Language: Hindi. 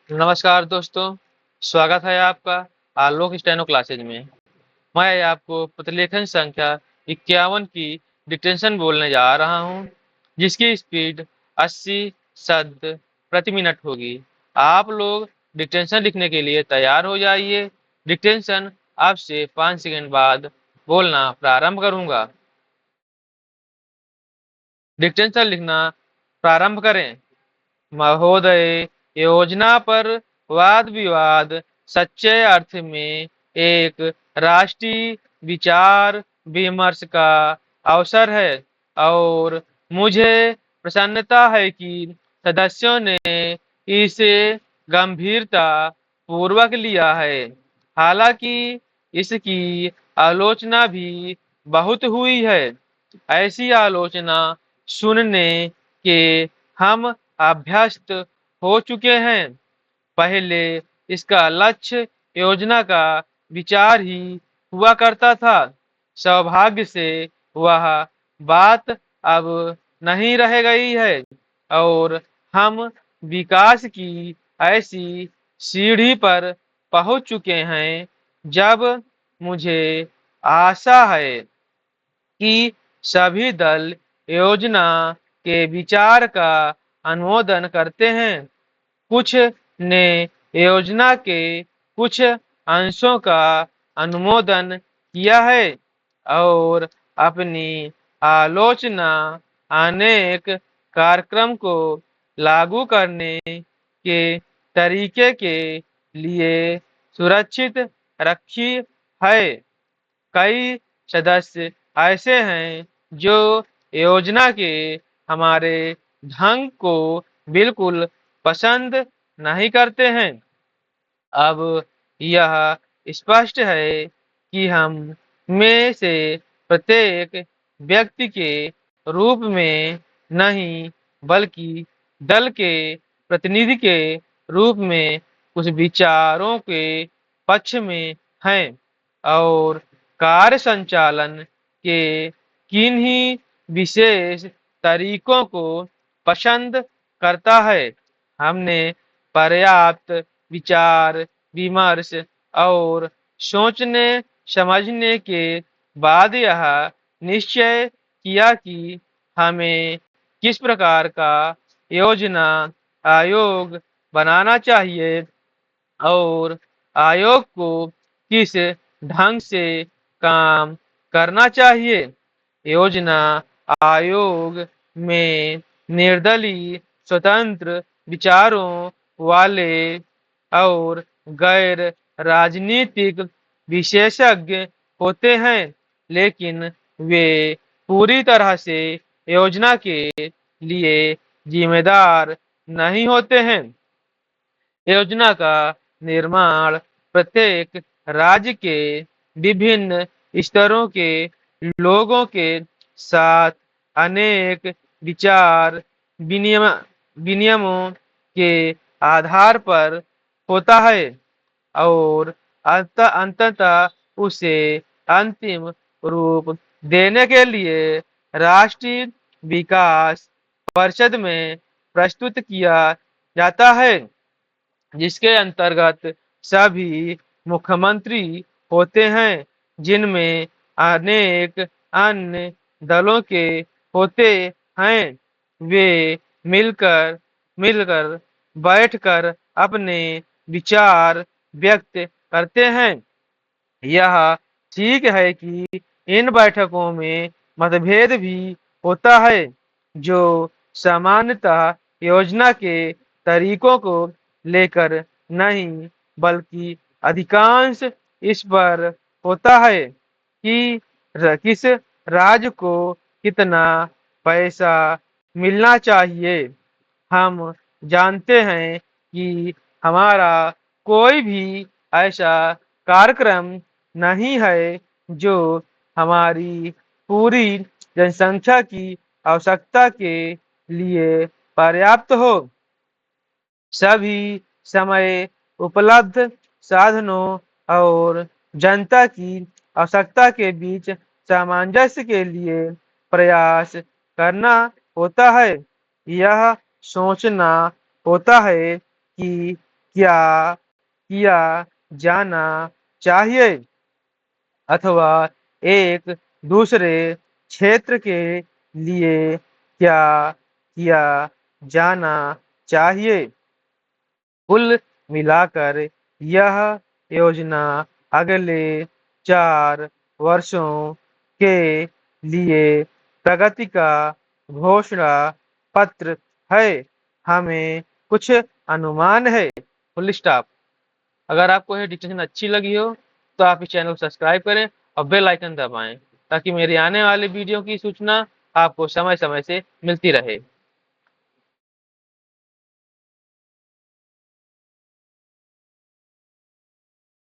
नमस्कार दोस्तों, स्वागत है आपका आलोक स्टेनो क्लासेज में। मैं आपको प्रतिलेखन संख्या 51 की डिक्टेशन बोलने जा रहा हूं, जिसकी स्पीड 80 शब्द प्रति मिनट होगी। आप लोग डिक्टेशन लिखने के लिए तैयार हो जाइए। डिक्टेशन आपसे 5 सेकंड बाद बोलना प्रारंभ करूंगा। डिक्टेशन लिखना प्रारंभ करें। महोदय, योजना पर वाद विवाद सच्चे अर्थ में एक राष्ट्रीय विचार विमर्श का अवसर है और मुझे प्रसन्नता है कि सदस्यों ने इसे गंभीरता पूर्वक लिया है। हालांकि इसकी आलोचना भी बहुत हुई है। ऐसी आलोचना सुनने के हम अभ्यस्त हो चुके हैं। पहले इसका लक्ष्य योजना का विचार ही हुआ करता था। सौभाग्य से वह बात अब नहीं रह गई है और हम विकास की ऐसी सीढ़ी पर पहुंच चुके हैं जब मुझे आशा है कि सभी दल योजना के विचार का अनुमोदन करते हैं। कुछ ने योजना के कुछ अंशों का अनुमोदन किया है और अपनी आलोचना अनेक कार्यक्रम को लागू करने के तरीके के लिए सुरक्षित रखी है। कई सदस्य ऐसे हैं जो योजना के हमारे ढंग को बिल्कुल पसंद नहीं करते हैं। अब यह स्पष्ट है कि हम में से प्रत्येक व्यक्ति के रूप में नहीं, बल्कि दल के प्रतिनिधि के रूप में कुछ विचारों के पक्ष में हैं और कार्य संचालन के किन्हीं विशेष तरीकों को पसंद करता है। हमने पर्याप्त विचार विमर्श और सोचने समझने के बाद यह निश्चय किया कि हमें किस प्रकार का योजना आयोग बनाना चाहिए और आयोग को किस ढंग से काम करना चाहिए। योजना आयोग में निर्दलीय स्वतंत्र विचारों वाले और गैर राजनीतिक विशेषज्ञ होते हैं, लेकिन वे पूरी तरह से योजना के लिए जिम्मेदार नहीं होते हैं। योजना का निर्माण प्रत्येक राज्य के विभिन्न स्तरों के लोगों के साथ अनेक विचार विनियमों के आधार पर होता है और अंततः उसे अंतिम रूप देने के लिए राष्ट्रीय विकास परिषद में प्रस्तुत किया जाता है, जिसके अंतर्गत सभी मुख्यमंत्री होते हैं, जिनमें अनेक अन्य दलों के होते हैं। वे मिलकर मिलकर बैठकर अपने विचार व्यक्त करते हैं। यह ठीक है कि इन बैठकों में मतभेद भी होता है, जो सामान्यतः योजना के तरीकों को लेकर नहीं, बल्कि अधिकांश इस पर होता है कि किस राज्य को कितना पैसा मिलना चाहिए। हम जानते हैं कि हमारा कोई भी ऐसा कार्यक्रम नहीं है जो हमारी पूरी जनसंख्या की आवश्यकता के लिए पर्याप्त हो। सभी समय उपलब्ध साधनों और जनता की आवश्यकता के बीच सामंजस्य के लिए प्रयास करना होता है। यह सोचना होता है कि क्या किया जाना चाहिए अथवा एक दूसरे क्षेत्र के लिए क्या किया जाना चाहिए। कुल मिलाकर यह योजना अगले 4 वर्षों के लिए प्रगति का घोषणा पत्र है। हमें कुछ अनुमान है। Full stop. अगर आपको यह डिस्कशन अच्छी लगी हो तो आप इस चैनल को सब्सक्राइब करें और बेल आइकन दबाएं ताकि मेरी आने वाले वीडियो की सूचना आपको समय समय से मिलती रहे।